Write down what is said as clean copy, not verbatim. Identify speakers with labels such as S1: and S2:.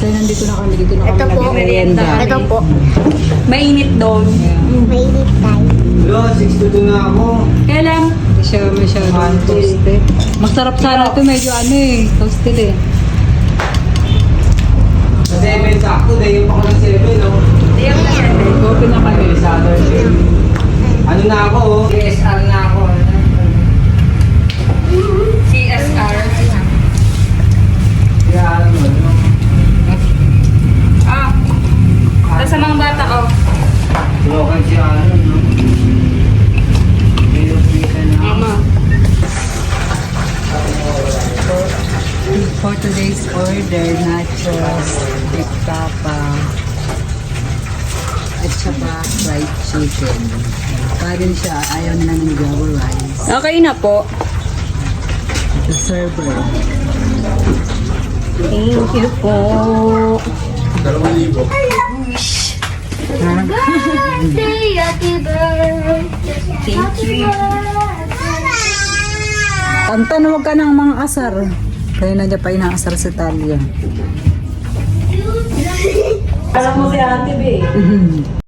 S1: So, nandito na kami. Dito na
S2: Ito
S1: kami
S2: po.
S1: nag-merienda.
S2: Ito po.
S3: Mainit doon.
S2: Mainit tayo.
S4: Hello, 6:02 na ako.
S3: Kailan?
S1: Hindi siya masyadong toasted. Masarap sana ito. Medyo ano eh. Toasted eh.
S4: Sa 7 sakto, dahil pa ko ng 7, no?
S1: Open na kami.
S4: Saturday. Ano na ako, oh? CSR na ako.
S3: CSR.
S4: Kaya alam mo, no?
S3: Ah. Tapos sa mga bata, oh.
S4: Local siya, ano, no? Pinupita na.
S3: Mama.
S1: For today's order, nachos, beef tapa, at saka fried chicken. Karin siya, ayaw nila ng java rice.
S3: Okay na po.
S1: The server.
S3: Thank you po.
S4: 2,000.
S2: Birthday, happy birthday.
S3: Thank you.
S1: Tanta, huwag ka ng mga asar. Kaya na niya pa inaasar si Talia.
S3: Alam mo si Ate B.